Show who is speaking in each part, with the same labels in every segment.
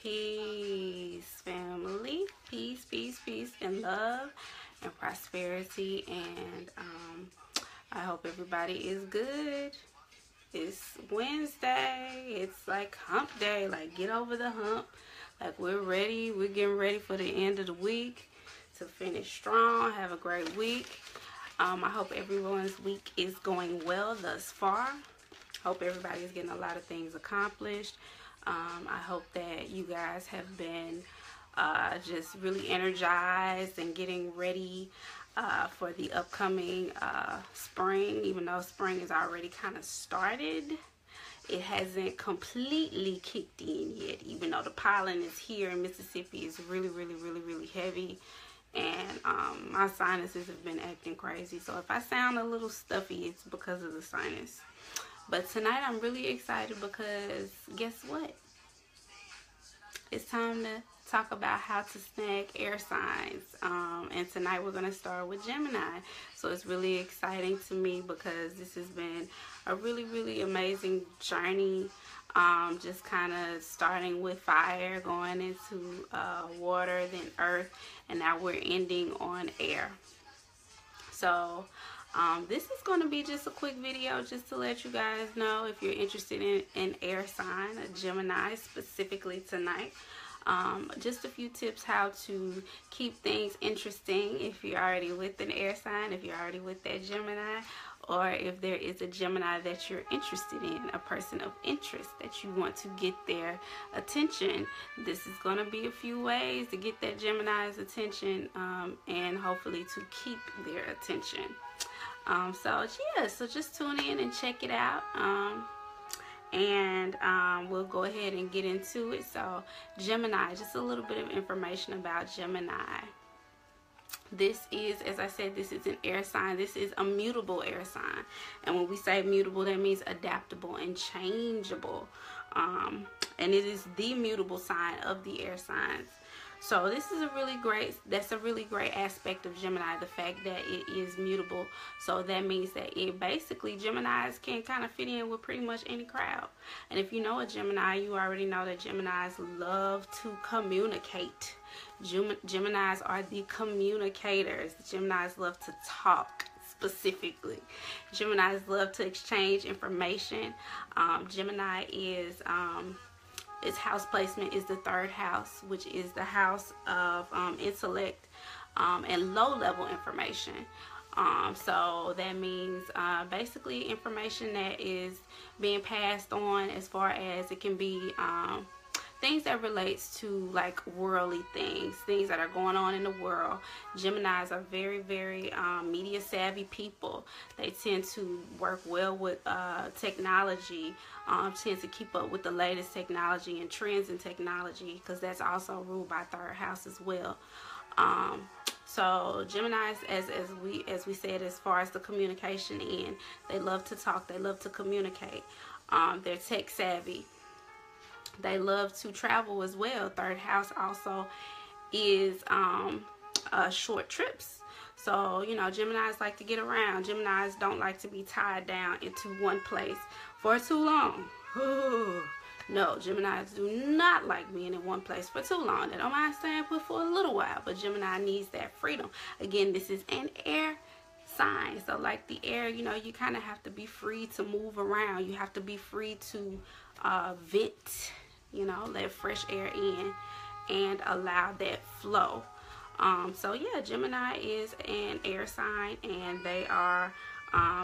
Speaker 1: Peace, family. Peace, peace, peace, and love and prosperity. And I hope everybody is good. It's Wednesday. It's like hump day. Like, get over the hump. Like, we're ready. We're getting ready for the end of the week to finish strong. Have a great week. I hope everyone's week is going well thus far. Hope everybody is getting a lot of things accomplished. I hope that you guys have been just really energized and getting ready for the upcoming spring. Even though spring is already kind of started, it hasn't completely kicked in yet. Even though the pollen is here in Mississippi, is really heavy. And my sinuses have been acting crazy. So if I sound a little stuffy, it's because of the sinus. But tonight I'm really excited because guess what? It's time to talk about how to snag air signs. And tonight we're going to start with Gemini. So it's really exciting to me because this has been a really amazing journey. Just kind of starting with fire, going into water, then earth, and now we're ending on air. So this is going to be just a quick video just to let you guys know if you're interested in air sign, a Gemini specifically tonight. Just a few tips how to keep things interesting if you're already with an air sign, if you're already with that Gemini, or if there is a Gemini that you're interested in, a person of interest that you want to get their attention. This is going to be a few ways to get that Gemini's attention and hopefully to keep their attention. So just tune in and check it out. And we'll go ahead and get into it. So Gemini, just a little bit of information about Gemini. This is, as I said, this is an air sign. This is a mutable air sign. And when we say mutable, that means adaptable and changeable. And it is the mutable sign of the air signs. So this is that's a really great aspect of Gemini, the fact that it is mutable. So that means that it basically, Geminis can kind of fit in with pretty much any crowd. And if you know a Gemini, you already know that Geminis love to communicate. Geminis are the communicators. Geminis love to talk specifically. Geminis love to exchange information. Gemini is... its house placement is the 3rd house, which is the house of intellect and low-level information. So that means basically information that is being passed on, as far as it can be things that relates to like worldly things that are going on in the world. Geminis are very media savvy people. They tend to work well with technology, tend to keep up with the latest technology and trends in technology, because that's also ruled by 3rd house as well. So Geminis, as we said, as far as the communication end, they love to talk, they love to communicate. They're tech savvy. They love to travel as well. 3rd house also is short trips. So, you know, Geminis like to get around. Geminis don't like to be tied down into one place for too long. Ooh. No, Geminis do not like being in one place for too long. They don't mind staying put for a little while, but Gemini needs that freedom. Again, this is an air sign. So like the air, you know, you kind of have to be free to move around. You have to be free to vent, you know, let fresh air in and allow that flow. So yeah, Gemini is an air sign, and they are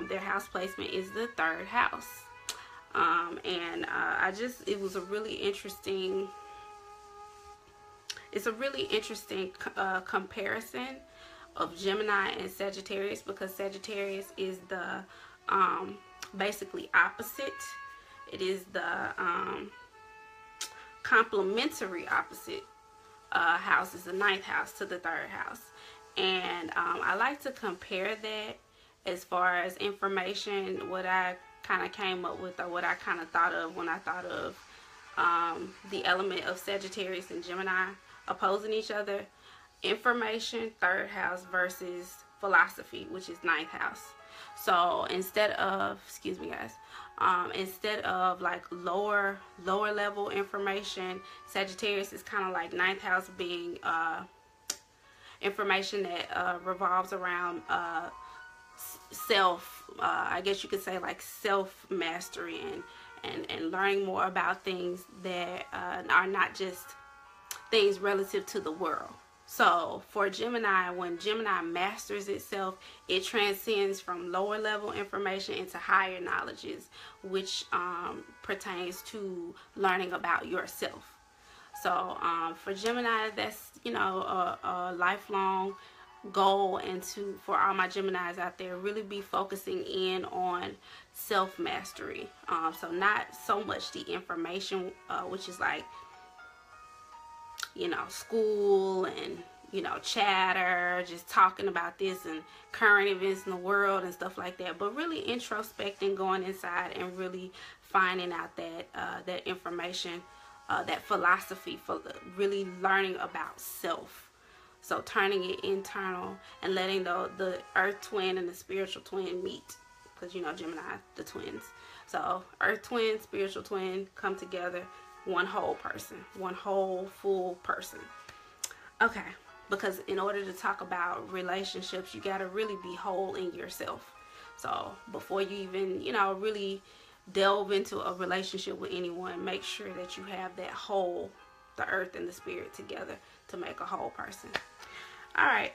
Speaker 1: their house placement is the 3rd house. It was a really interesting, it's a really interesting comparison of Gemini and Sagittarius, because Sagittarius is the basically opposite. It is the complementary opposite house, is the 9th house to the 3rd house. And I like to compare that as far as information, what I kind of came up with, or what I kind of thought of when I thought of the element of Sagittarius and Gemini opposing each other. Information, 3rd house, versus philosophy, which is 9th house. So instead of, excuse me guys, Instead of like lower level information, Sagittarius is kind of like ninth house being information that revolves around self, I guess you could say like self mastery and learning more about things that are not just things relative to the world. So for Gemini, when Gemini masters itself, it transcends from lower level information into higher knowledges, which pertains to learning about yourself. So for Gemini, that's, you know, a lifelong goal, and for all my Geminis out there, really be focusing in on self-mastery. So not so much the information, which is like, you know, school and, you know, chatter, just talking about this and current events in the world and stuff like that, but really introspecting, going inside and really finding out that that information, that philosophy, for really learning about self. So turning it internal and letting the earth twin and the spiritual twin meet, because, you know, Gemini, the twins. So earth twin, spiritual twin come together, one whole person, one whole full person. Okay, because in order to talk about relationships, you got to really be whole in yourself. So before you even, you know, really delve into a relationship with anyone, make sure that you have that whole, the earth and the spirit together to make a whole person. All right,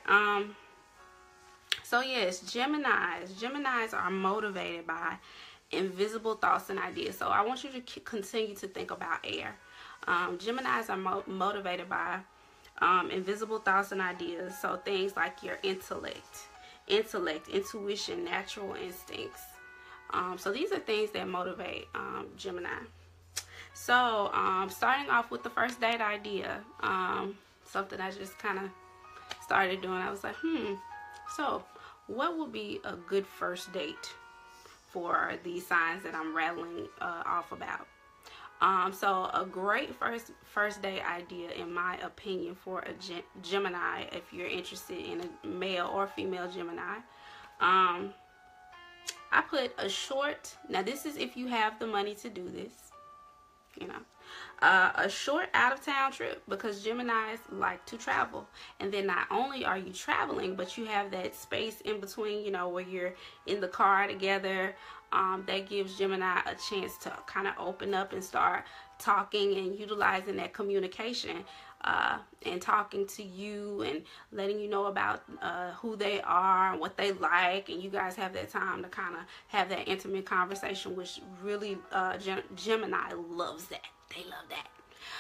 Speaker 1: so yes, Geminis are motivated by invisible thoughts and ideas. So I want you to continue to think about air. Geminis are motivated by invisible thoughts and ideas. So things like your intellect, intuition, natural instincts. So these are things that motivate Gemini. So starting off with the first date idea, something I just kind of started doing. I was like, so what would be a good first date for these signs that I'm rattling off about? So a great first date idea, in my opinion, for a Gemini, if you're interested in a male or female Gemini, I put a short, now this is if you have the money to do this, you know, a short out-of-town trip, because Geminis like to travel. And then not only are you traveling, but you have that space in between, you know, where you're in the car together. That gives Gemini a chance to kind of open up and start talking and utilizing that communication, and talking to you and letting you know about who they are and what they like, and you guys have that time to kind of have that intimate conversation, which really Gemini loves that. They love that.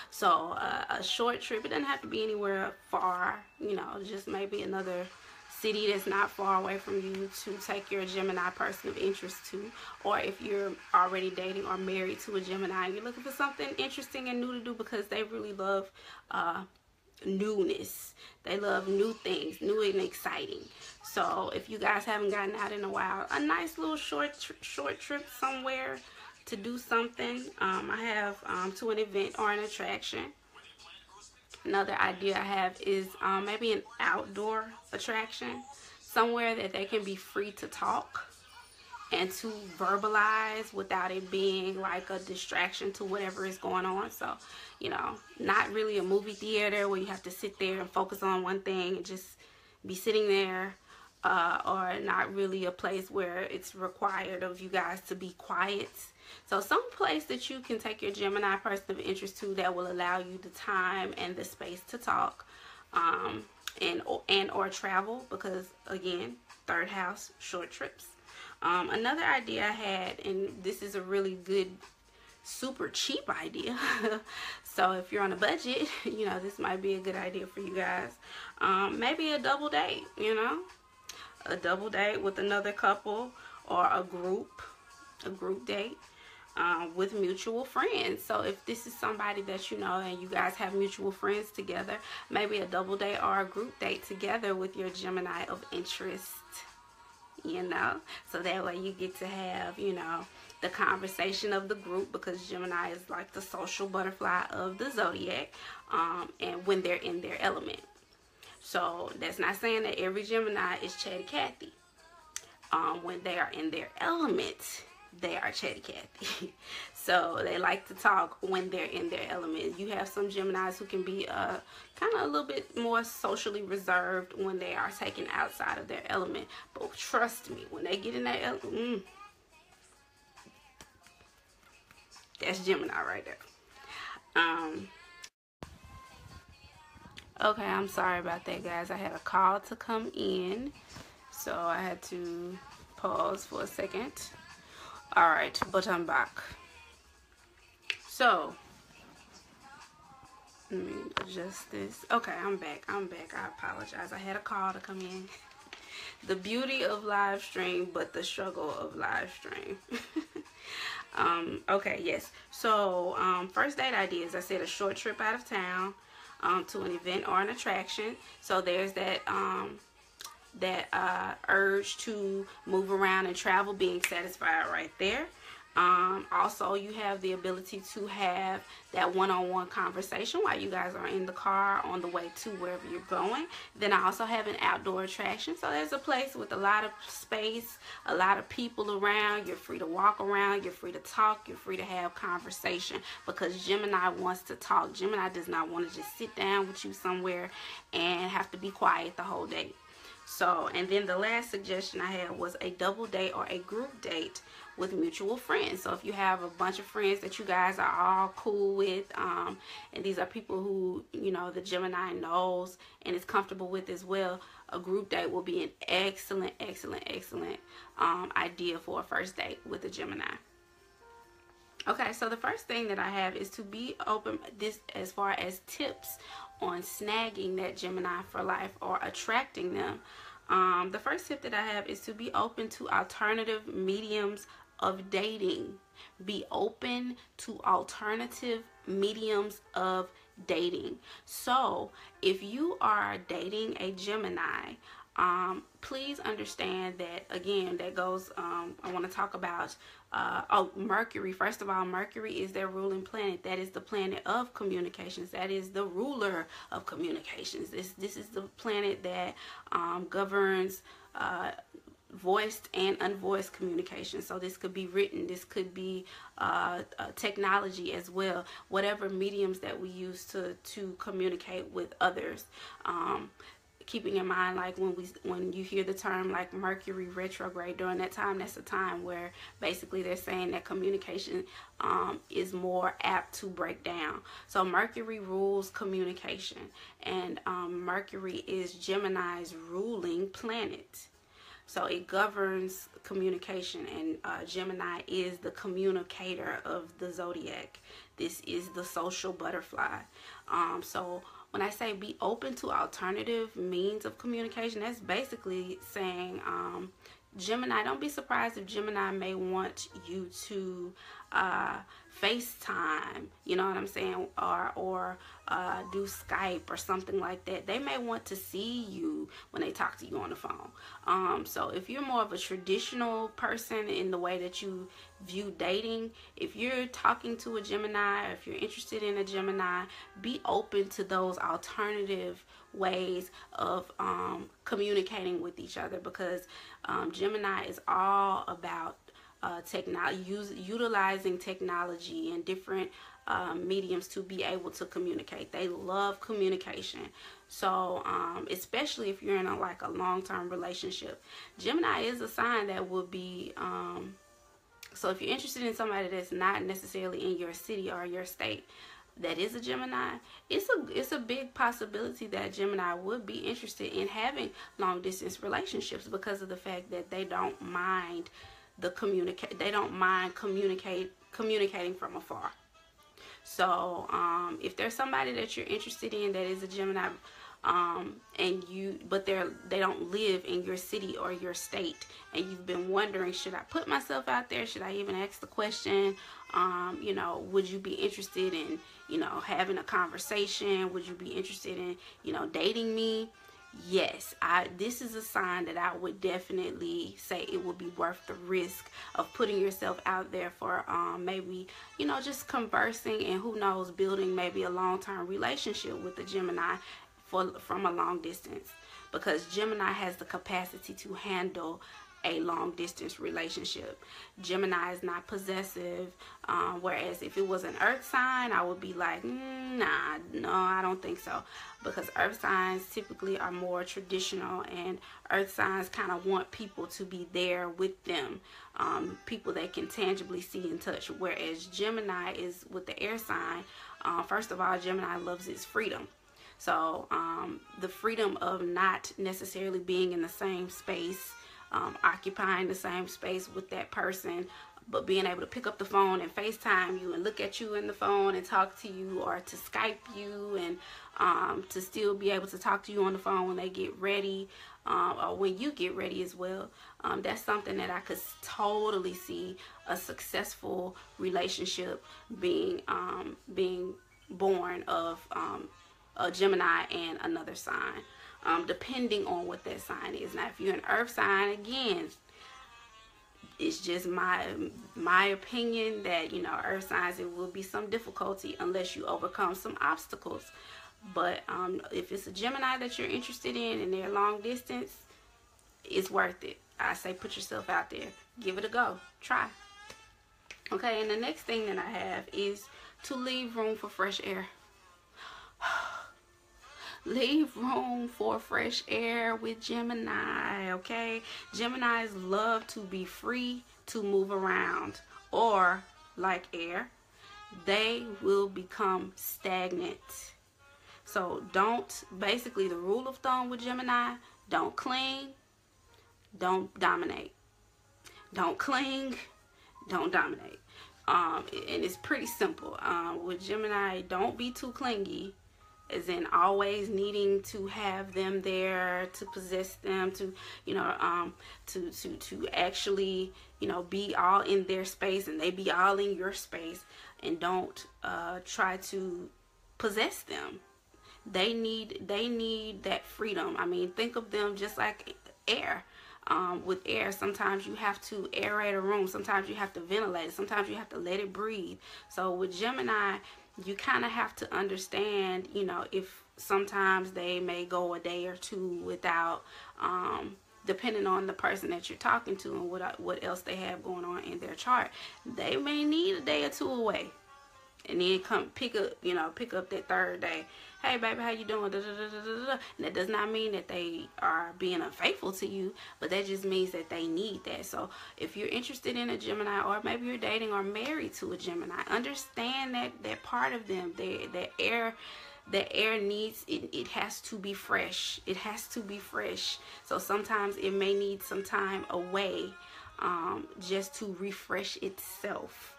Speaker 1: So a short trip, it doesn't have to be anywhere far, you know, just maybe another city that's not far away from you to take your Gemini person of interest to. Or if you're already dating or married to a Gemini and you're looking for something interesting and new to do, because they really love newness. They love new things, new and exciting. So if you guys haven't gotten out in a while, a nice little short trip somewhere to do something. I have to an event or an attraction. Another idea I have is maybe an outdoor attraction, somewhere that they can be free to talk and to verbalize without it being like a distraction to whatever is going on. So, you know, not really a movie theater where you have to sit there and focus on one thing and just be sitting there, or not really a place where it's required of you guys to be quiet. So some place that you can take your Gemini person of interest to that will allow you the time and the space to talk, and or travel, because again, third house, short trips. Another idea I had, and this is a really good, super cheap idea. So if you're on a budget, you know, this might be a good idea for you guys. Maybe a double date, you know, a double date with another couple, or a group date. With mutual friends. So if this is somebody that you know and you guys have mutual friends together, maybe a double date or a group date together with your Gemini of interest, you know, so that way you get to have, you know, the conversation of the group, because Gemini is like the social butterfly of the Zodiac, and when they're in their element. So that's not saying that every Gemini is Chatty Cathy. When they are in their element, they are chatty Cathy. So they like to talk when they're in their element. You have some Geminis who can be kind of a little bit more socially reserved when they are taken outside of their element. But trust me, when they get in their element, that's Gemini right there. Okay, I'm sorry about that, guys. I had a call to come in, so I had to pause for a second. Alright, but I'm back. So, let me adjust this. Okay, I'm back. I apologize. I had a call to come in. The beauty of live stream, but the struggle of live stream. Okay, yes. So, first date ideas. I said a short trip out of town to an event or an attraction. So there's that urge to move around and travel being satisfied right there. Also, you have the ability to have that one-on-one conversation while you guys are in the car on the way to wherever you're going. Then I also have an outdoor attraction. So there's a place with a lot of space, a lot of people around. You're free to walk around. You're free to talk. You're free to have conversation because Gemini wants to talk. Gemini does not want to just sit down with you somewhere and have to be quiet the whole day. So, and then the last suggestion I had was a double date or a group date with mutual friends. So if you have a bunch of friends that you guys are all cool with, and these are people who, you know, the Gemini knows and is comfortable with as well, a group date will be an excellent idea for a first date with a Gemini. Okay, so the first thing that I have is to be open this as far as tips on snagging that Gemini for life or attracting them. The first tip that I have is to be open to alternative mediums of dating. Be open to alternative mediums of dating. So if you are dating a Gemini, please understand that, again, that goes, I want to talk about, Mercury. First of all, Mercury is their ruling planet. That is the planet of communications. That is the ruler of communications. This is the planet that governs voiced and unvoiced communication. So this could be written, this could be technology as well, whatever mediums that we use to communicate with others. Keeping in mind, like when you hear the term like Mercury retrograde, during that time, that's a time where basically they're saying that communication is more apt to break down. So Mercury rules communication, and Mercury is Gemini's ruling planet. So it governs communication, and Gemini is the communicator of the Zodiac. This is the social butterfly. So when I say be open to alternative means of communication, that's basically saying, Gemini, don't be surprised if Gemini may want you to FaceTime, you know what I'm saying, or do Skype or something like that. They may want to see you when they talk to you on the phone. So if you're more of a traditional person in the way that you view dating, if you're talking to a Gemini, if you're interested in a Gemini, be open to those alternative ways of communicating with each other, because Gemini is all about utilizing technology and different mediums to be able to communicate. They love communication. So especially if you're in a long-term relationship, Gemini is a sign that will be so if you're interested in somebody that's not necessarily in your city or your state, that is a Gemini, it's a big possibility that Gemini would be interested in having long distance relationships, because of the fact that they don't mind communicating from afar. So if there's somebody that you're interested in that is a Gemini, but they don't live in your city or your state, and you've been wondering, should I put myself out there? Should I even ask the question? You know, would you be interested in, you know, having a conversation? Would you be interested in, you know, dating me? Yes, this is a sign that I would definitely say it would be worth the risk of putting yourself out there for maybe, you know, just conversing, and who knows, building maybe a long-term relationship with the Gemini from a long distance, because Gemini has the capacity to handle a long distance relationship. Gemini is not possessive, whereas if it was an earth sign, I would be like, nah, no, I don't think so, because earth signs typically are more traditional, and earth signs kind of want people to be there with them, people they can tangibly see and touch, whereas Gemini is with the air sign. First of all, Gemini loves its freedom. So the freedom of not necessarily being in the same space, occupying the same space with that person, but being able to pick up the phone and FaceTime you and look at you in the phone and talk to you, or to Skype you, and to still be able to talk to you on the phone when they get ready, or when you get ready as well. That's something that I could totally see a successful relationship being born of a Gemini and another sign, depending on what that sign is. Now, if you're an earth sign, again, it's just my opinion that, you know, earth signs, it will be some difficulty unless you overcome some obstacles. But if it's a Gemini that you're interested in and they're long distance, it's worth it. I say put yourself out there, give it a go, try. Okay, and the next thing that I have is to leave room for fresh air. Leave room for fresh air with Gemini, okay? Geminis love to be free to move around, or like air, they will become stagnant. So basically the rule of thumb with Gemini, don't cling, don't dominate. Don't cling, don't dominate. And it's pretty simple. With Gemini, don't be too clingy, as in always needing to have them there, to possess them, to, you know, to actually, you know, be all in their space and they be all in your space. And don't try to possess them. They need that freedom. I mean, think of them just like air. With air, sometimes you have to aerate a room, sometimes you have to ventilate it, sometimes you have to let it breathe. So with Gemini, you kind of have to understand, you know, if sometimes they may go a day or two without, depending on the person that you're talking to and what else they have going on in their chart, they may need a day or two away. And then come pick up that third day. Hey, baby, how you doing? Da, da, da, da, da, da. And that does not mean that they are being unfaithful to you, but that just means that they need that. So if you're interested in a Gemini, or maybe you're dating or married to a Gemini, understand that part of them, that air needs, it has to be fresh. It has to be fresh. So sometimes it may need some time away, just to refresh itself,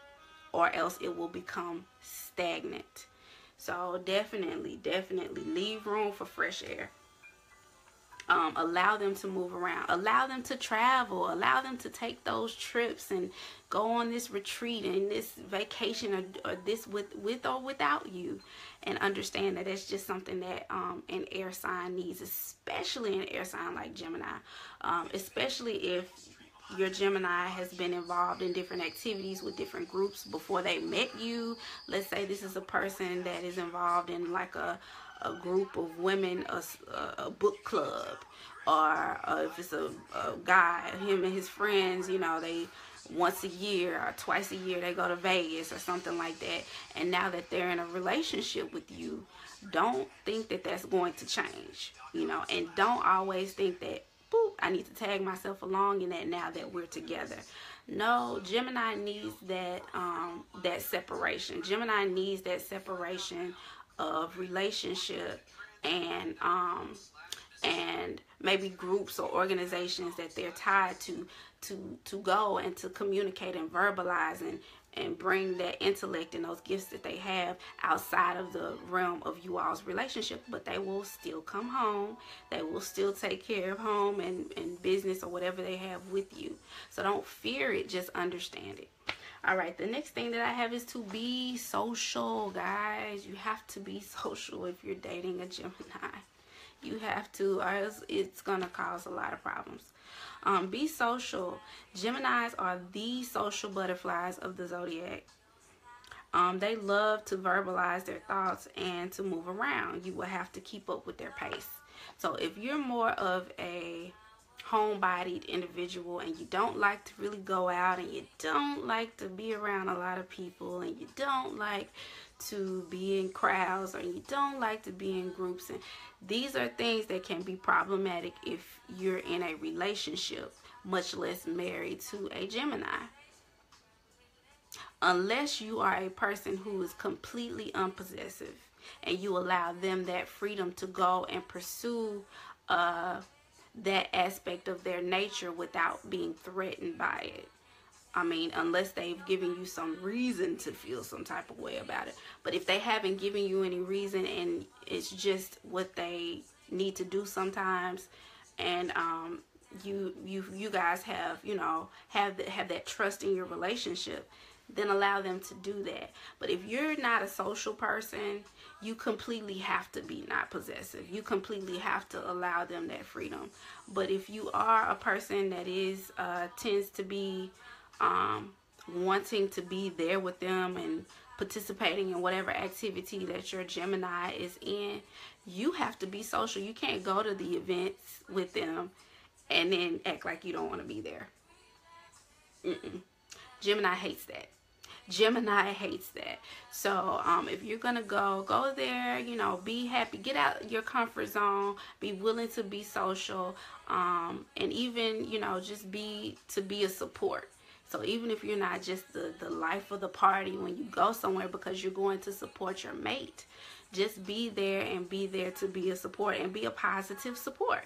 Speaker 1: or else it will become stagnant. So definitely leave room for fresh air. Allow them to move around, allow them to travel, allow them to take those trips and go on this retreat and this vacation, or this with or without you. And understand that it's just something that an air sign needs, especially an air sign like Gemini, especially if your Gemini has been involved in different activities with different groups before they met you. Let's say this is a person that is involved in like a group of women, a book club, or if it's a guy, him and his friends, you know, they once a year or twice a year they go to Vegas or something like that. And now that they're in a relationship with you, don't think that that's going to change, you know, and don't always think that, boop, I need to tag myself along in that now that we're together. No, Gemini needs that that separation. Gemini needs that separation of relationship and maybe groups or organizations that they're tied to go and to communicate and verbalize and bring that intellect and those gifts that they have outside of the realm of you all's relationship. But they will still come home. They will still take care of home and business or whatever they have with you. So don't fear it, just understand it. All right, the next thing that I have is to be social, guys. You have to be social if you're dating a Gemini. You have to, or else it's going to cause a lot of problems. Be social. Geminis are the social butterflies of the zodiac. They love to verbalize their thoughts and to move around. You will have to keep up with their pace. So if you're more of a homebodied individual and you don't like to really go out and you don't like to be around a lot of people and you don't like to be in crowds or you don't like to be in groups, and these are things that can be problematic if you're in a relationship, much less married to a Gemini. Unless you are a person who is completely unpossessive and you allow them that freedom to go and pursue that aspect of their nature without being threatened by it. I mean, unless they've given you some reason to feel some type of way about it. But if they haven't given you any reason and it's just what they need to do sometimes, and you guys have, you know, have that trust in your relationship, then allow them to do that. But if you're not a social person, you completely have to be not possessive. You completely have to allow them that freedom. But if you are a person that is tends to be wanting to be there with them and participating in whatever activity that your Gemini is in, you have to be social. You can't go to the events with them and then act like you don't want to be there. Gemini hates that. Gemini hates that. So if you're gonna go there, you know, be happy, get out your comfort zone, be willing to be social, and even, you know, just be a support. So even if you're not just the life of the party when you go somewhere because you're going to support your mate, just be there and be there to be a support and be a positive support.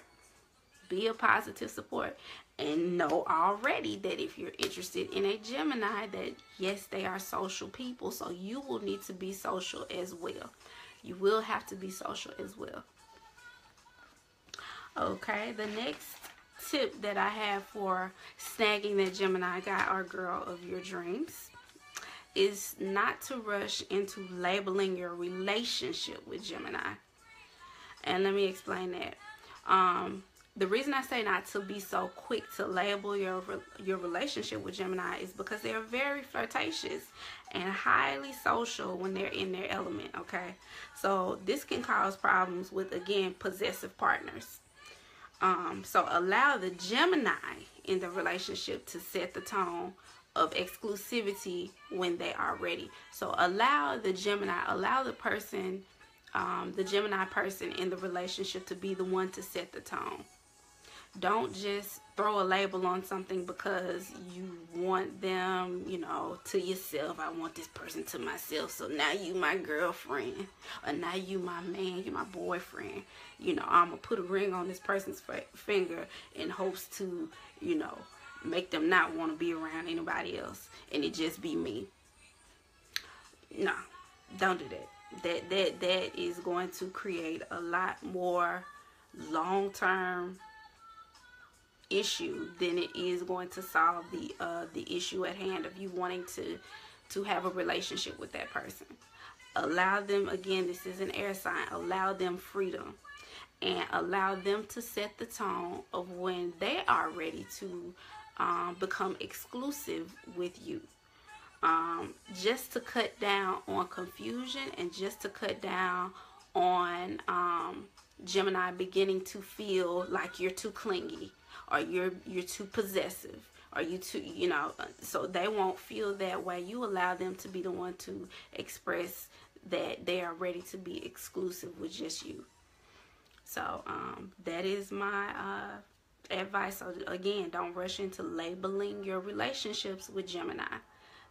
Speaker 1: Be a positive support. And know already that if you're interested in a Gemini, that yes, they are social people, so you will need to be social as well. You will have to be social as well. Okay, the next tip that I have for snagging that Gemini guy or girl of your dreams is not to rush into labeling your relationship with Gemini. And let me explain that. The reason I say not to be so quick to label your relationship with Gemini is because they're very flirtatious and highly social when they're in their element, okay? So this can cause problems with, again, possessive partners. So allow the Gemini in the relationship to set the tone of exclusivity when they are ready. So allow the Gemini, allow the person, the Gemini person in the relationship to be the one to set the tone. Don't just throw a label on something because you want them, you know, to yourself. I want this person to myself, so now you my girlfriend, or now you my man, you my boyfriend. You know, I'm going to put a ring on this person's finger in hopes to, you know, make them not want to be around anybody else and it just be me. No, don't do that. That is going to create a lot more long-term issue than it is going to solve the issue at hand of you wanting to have a relationship with that person. Allow them, again, this is an air sign, allow them freedom and allow them to set the tone of when they are ready to become exclusive with you, just to cut down on confusion and just to cut down on Gemini beginning to feel like you're too clingy, or you're too possessive, or you too, you know, so they won't feel that way. You allow them to be the one to express that they are ready to be exclusive with just you. So that is my advice. So again, don't rush into labeling your relationships with Gemini.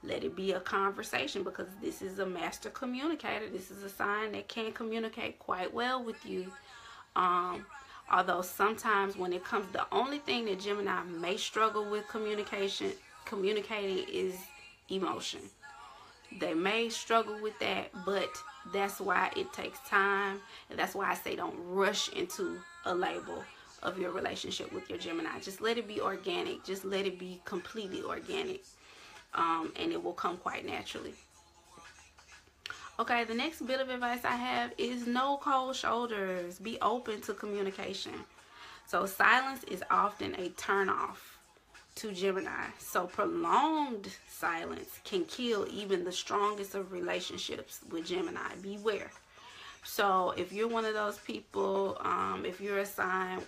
Speaker 1: Let it be a conversation, because this is a master communicator. This is a sign that can communicate quite well with you. Although sometimes when it comes, the only thing that Gemini may struggle with communicating is emotion. They may struggle with that, but that's why it takes time. And that's why I say don't rush into a label of your relationship with your Gemini. Just let it be organic. Just let it be completely organic. And it will come quite naturally. Okay, the next bit of advice I have is no cold shoulders. Be open to communication. So silence is often a turnoff to Gemini. So prolonged silence can kill even the strongest of relationships with Gemini. Beware. So if you're one of those people, if you're a sign,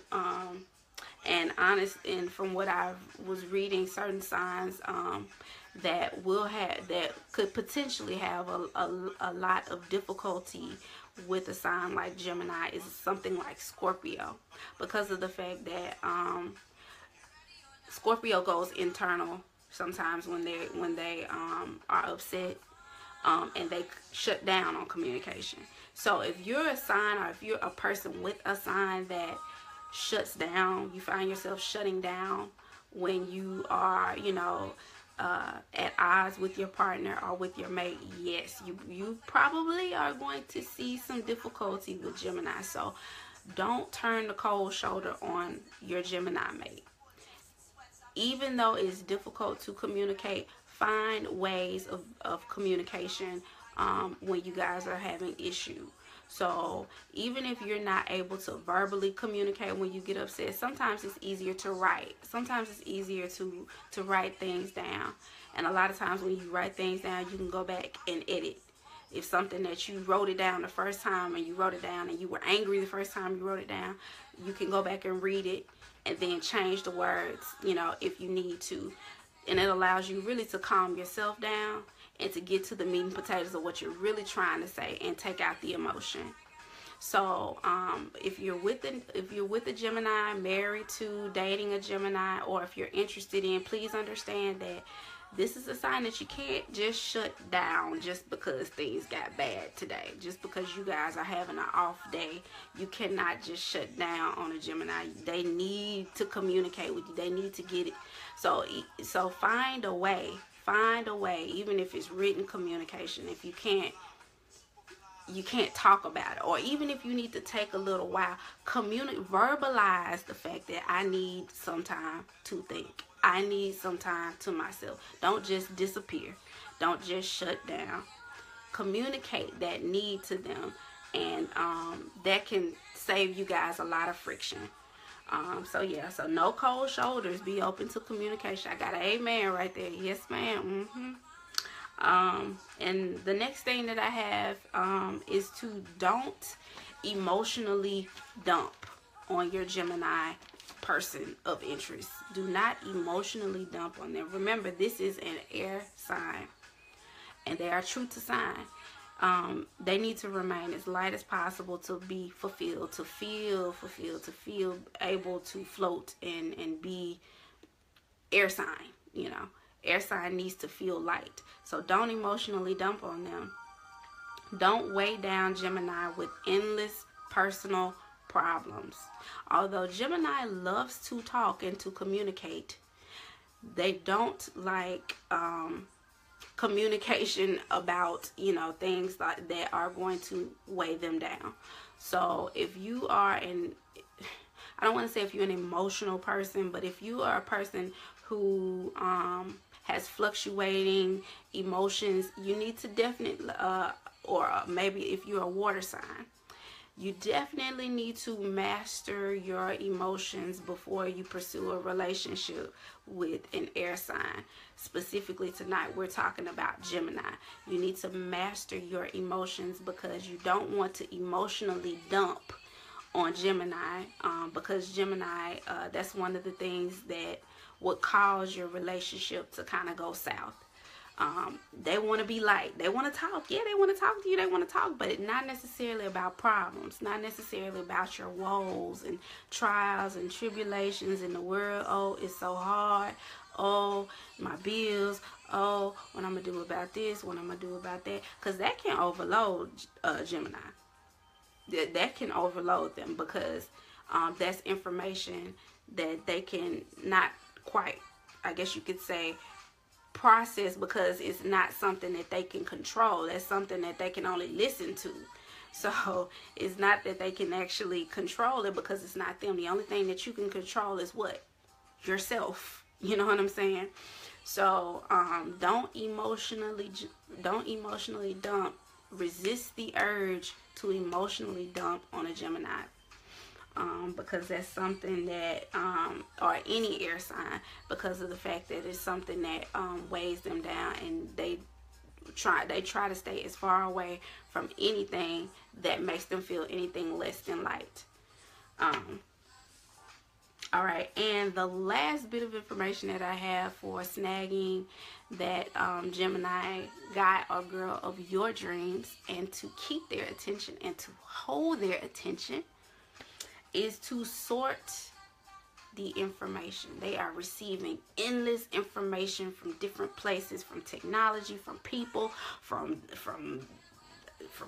Speaker 1: And from what I was reading, certain signs that could potentially have a lot of difficulty with a sign like Gemini is something like Scorpio, because of the fact that Scorpio goes internal sometimes when they are upset, and they shut down on communication. So if you're a sign, or if you're a person with a sign that shuts down, you find yourself shutting down when you are, at odds with your partner or with your mate, yes, you probably are going to see some difficulty with Gemini. So don't turn the cold shoulder on your Gemini mate. Even though it's difficult to communicate, find ways of communication when you guys are having issues. So even if you're not able to verbally communicate when you get upset, sometimes it's easier to write. Sometimes it's easier to write things down. And a lot of times when you write things down, you can go back and edit. If something that you wrote it down the first time, and you wrote it down and you were angry the first time you wrote it down, you can go back and read it and then change the words, if you need to. And it allows you really to calm yourself down and to get to the meat and potatoes of what you're really trying to say and take out the emotion. So if you're with a Gemini, married to, dating a Gemini, or if you're interested in, please understand that this is a sign that you can't just shut down just because things got bad today. Just because you guys are having an off day, you cannot just shut down on a Gemini. They need to communicate with you. They need to get it. So find a way. Find a way, even if it's written communication. If you can't talk about it, or even if you need to take a little while, verbalize the fact that I need some time to think. I need some time to myself. Don't just disappear. Don't just shut down. Communicate that need to them, and that can save you guys a lot of friction. So no cold shoulders. Be open to communication. I got an amen right there. Yes, ma'am. And the next thing that I have is to don't emotionally dump on your Gemini person of interest. Do not emotionally dump on them. Remember, this is an air sign, and they are true to sign. They need to remain as light as possible to be fulfilled, to feel fulfilled, to feel able to float and be air sign. Air sign needs to feel light. So don't emotionally dump on them. Don't weigh down Gemini with endless personal problems. Although Gemini loves to talk and to communicate, they don't like communication about things that are going to weigh them down. So if you are I don't want to say if you're an emotional person, but if you are a person who has fluctuating emotions, you need to definitely or maybe if you're a water sign, you definitely need to master your emotions before you pursue a relationship with an air sign. Specifically tonight, we're talking about Gemini. You need to master your emotions, because you don't want to emotionally dump on Gemini, because Gemini, that's one of the things that would cause your relationship to kind of go south. They want to be light. They want to talk. Yeah, they want to talk to you. They want to talk, but it's not necessarily about problems. Not necessarily about your woes and trials and tribulations in the world. Oh, it's so hard. Oh, my bills. Oh, what I'm going to do about this. What I'm going to do about that. Because that can overload Gemini. That can overload them, because that's information that they can not quite, I guess you could say, process, because it's not something that they can control. That's something that they can only listen to. So it's not that they can actually control it, because it's not them. The only thing that you can control is what? Yourself. You know what I'm saying? So don't emotionally dump. Resist the urge to emotionally dump on a Gemini, because that's something that or any air sign, because of the fact that it's something that weighs them down, and they try to stay as far away from anything that makes them feel anything less than light. All right, and the last bit of information that I have for snagging that Gemini guy or girl of your dreams and to keep their attention and to hold their attention is to sort the information. They are receiving endless information from different places, from technology, from people, from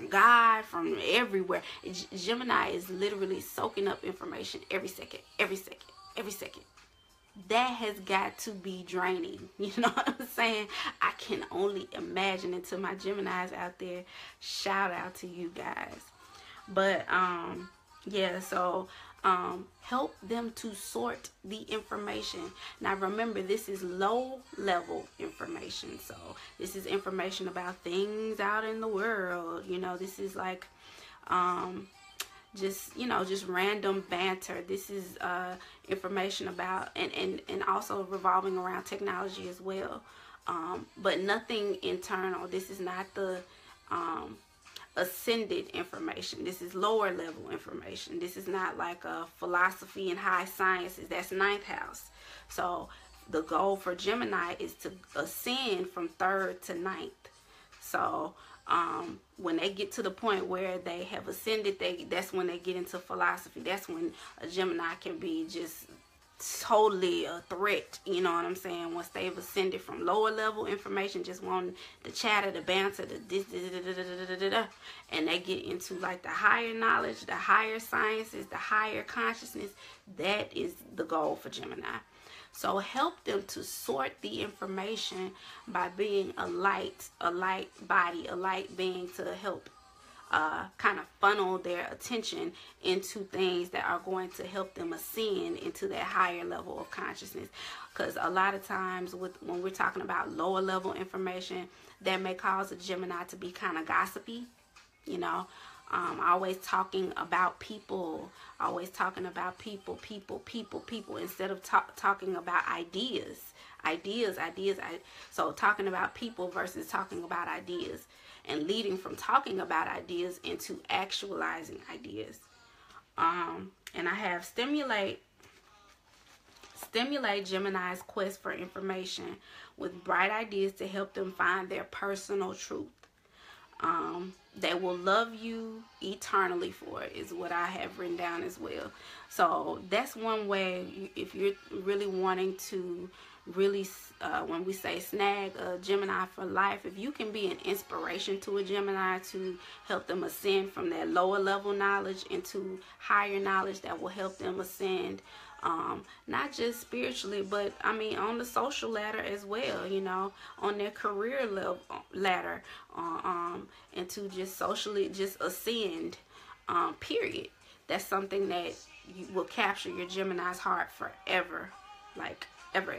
Speaker 1: God, from everywhere. Gemini is literally soaking up information every second. That has got to be draining. You know what I'm saying? I can only imagine. And to my Geminis out there, shout out to you guys. But yeah, so help them to sort the information. Now remember, this is low level information, so this is information about things out in the world. You know, this is like just, you know, just random banter. This is information about and also revolving around technology as well, but nothing internal. This is not the ascended information. This is lower level information. This is not like a philosophy and high sciences. That's 9th house. So the goal for Gemini is to ascend from 3rd to 9th. So when they get to the point where they have ascended, that's when they get into philosophy. That's when a Gemini can be just totally a threat, you know what I'm saying? Once they've ascended from lower level information, just wanting the chatter, the banter, the this, and they get into like the higher knowledge, the higher sciences, the higher consciousness. That is the goal for Gemini. So help them to sort the information by being a light body, a light being, to help kind of funnel their attention into things that are going to help them ascend into that higher level of consciousness. Because a lot of times when we're talking about lower level information, that may cause a Gemini to be kind of gossipy, you know, always talking about people, instead of talking about ideas. So talking about people versus talking about ideas, and leading from talking about ideas into actualizing ideas. And I have stimulate Gemini's quest for information with bright ideas to help them find their personal truth. They will love you eternally for it, is what I have written down as well. So that's one way, if you're really wanting to really, when we say snag a Gemini for life, if you can be an inspiration to a Gemini to help them ascend from that lower level knowledge into higher knowledge that will help them ascend, not just spiritually, but I mean on the social ladder as well, you know, on their career ladder, and to just socially just ascend, period. That's something that you will capture your Gemini's heart forever, like ever.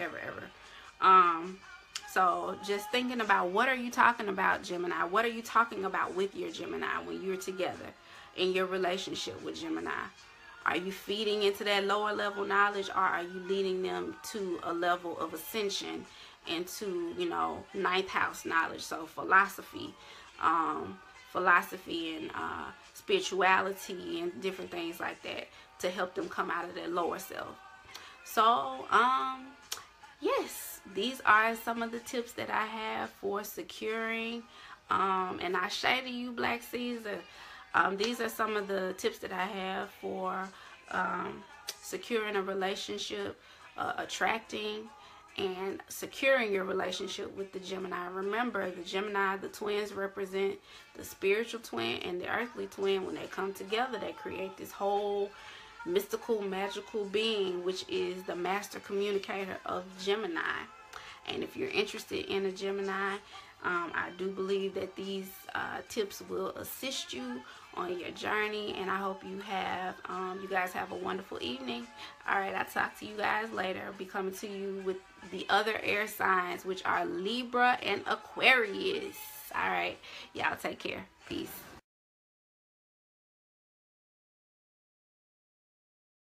Speaker 1: So just thinking about, what are you talking about, Gemini? What are you talking about with your Gemini when you're together in your relationship with Gemini? Are you feeding into that lower level knowledge, or are you leading them to a level of ascension into, you know, 9th house knowledge? So philosophy and spirituality and different things like that, to help them come out of their lower self. So yes, these are some of the tips that I have for securing, and I say to you, Black Caesar, these are some of the tips that I have for securing a relationship, attracting and securing your relationship with the Gemini. Remember, the Gemini, the twins represent the spiritual twin and the earthly twin. When they come together, they create this whole mystical, magical being, which is the master communicator of Gemini. And if you're interested in a Gemini, I do believe that these tips will assist you on your journey, and I hope you guys have a wonderful evening. All right, I'll talk to you guys later. I'll be coming to you with the other air signs, which are Libra and Aquarius. All right, y'all take care. Peace.